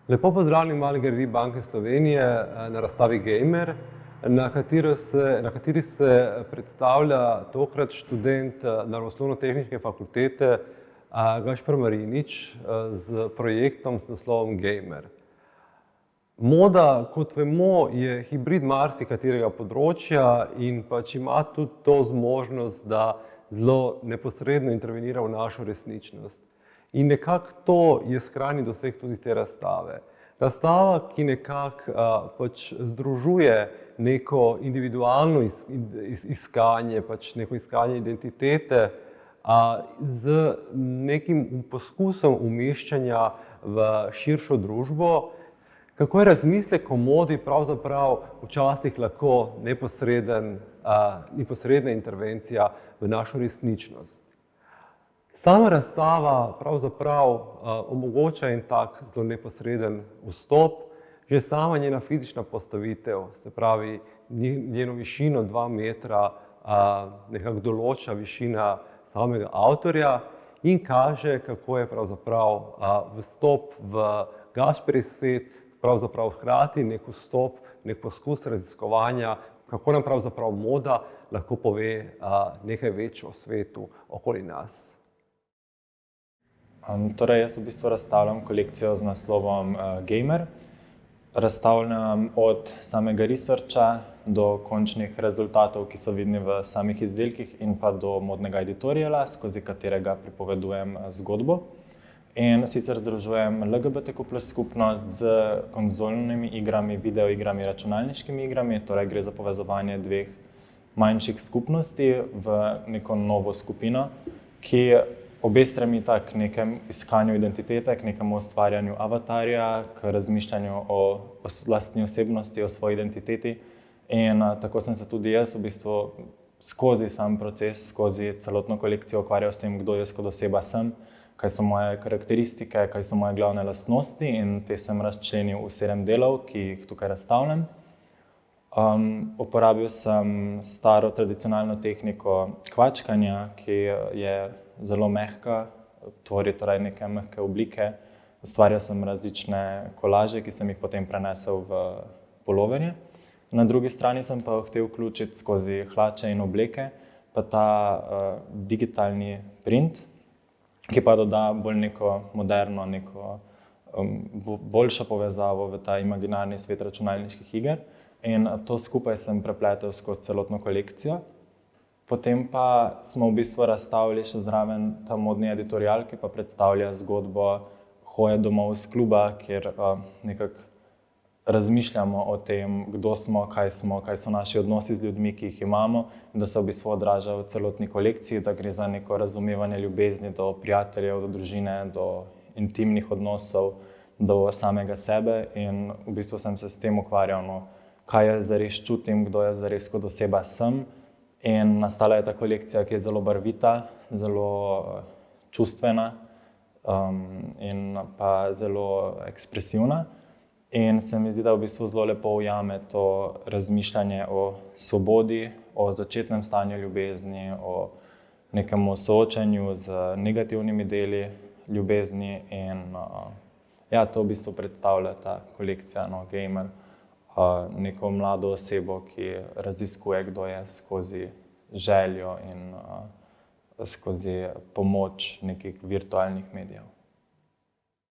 Lepo pozdravljeni v Mali galeriji Banke Slovenije na razstavi Gamer, na kateri se predstavlja tokrat študent Naravoslovno-tehniške fakultete Gašper Marinič z projektom z naslovom Gamer. Moda, kot vemo, je hibrid marsikaterega področja in pač ima tudi to zmožnost, da zelo neposredno intervenira v našo resničnost. In nekako to je skrajni doseg tudi te razstave. Razstava, ki nekako pač združuje neko individualno iskanje, pač neko iskanje identitete z nekim poskusom umeščanja v širšo družbo, kako je razmislek o modi pravzaprav včasih lahko neposredna intervencija v našo resničnost. Sama razstava pravzaprav omogoča en tak zelo neposreden vstop, že sama njena fizična postavitev, se pravi njeno višino 2 metra, nekako določa višina samega avtorja in kaže, kako je pravzaprav vstop v Gašperjev svet pravzaprav hkrati nek vstop, nek poskus raziskovanja, kako nam pravzaprav moda lahko pove nekaj več o svetu okoli nas. Torej, jaz v bistvu razstavljam kolekcijo z naslovom Gamer. Razstavljam od samega researcha do končnih rezultatov, ki so vidni v samih izdelkih, in pa do modnega editoriala, skozi katerega pripovedujem zgodbo. In sicer združujem LGBTQ+ skupnost z konzolnimi igrami, videoigrami, računalniškimi igrami, torej gre za povezovanje dveh manjših skupnosti v neko novo skupino, ki obe stremita k nekem iskanju identitete, k nekemu ustvarjanju avatarja, k razmišljanju o lastni osebnosti, o svoji identiteti. In tako sem se tudi jaz v bistvu skozi sam proces, skozi celotno kolekcijo ukvarjal s tem, kdo jaz kot oseba sem, kaj so moje karakteristike, kaj so moje glavne lastnosti, in te sem razčlenil v 7 delov, ki jih tukaj razstavljam. Uporabil sem staro tradicionalno tehniko kvačkanja, ki je zelo mehka, tvori torej neke mehke oblike. Ustvarjal sem različne kolaže, ki sem jih potem prenesel v puloverje. Na drugi strani sem pa hotel vključiti skozi hlače in obleke pa ta digitalni print, ki pa doda bolj neko moderno, neko boljšo povezavo v ta imaginarni svet računalniških iger. In to skupaj sem prepletel skozi celotno kolekcijo. Potem pa smo v bistvu razstavili še zraven ta modni editorial, ki pa predstavlja zgodbo hoje domov iz kluba, kjer nekako razmišljamo o tem, kdo smo, kaj so naši odnosi z ljudmi, ki jih imamo, in da se v bistvu odraža v celotni kolekciji, da gre za neko razumevanje ljubezni do prijateljev, do družine, do intimnih odnosov, do samega sebe. In v bistvu sem se s tem ukvarjal, kaj jaz zares čutim, kdo jaz zares kot oseba sem. In nastala je ta kolekcija, ki je zelo barvita, zelo čustvena in pa zelo ekspresivna. In se mi zdi, da v bistvu zelo lepo ujame to razmišljanje o svobodi, o začetnem stanju ljubezni, o nekem soočanju z negativnimi deli ljubezni. In to v bistvu predstavlja ta kolekcija Gamer, neko mlado osebo, ki raziskuje, kdo je, skozi željo in skozi pomoč nekih virtualnih medijev.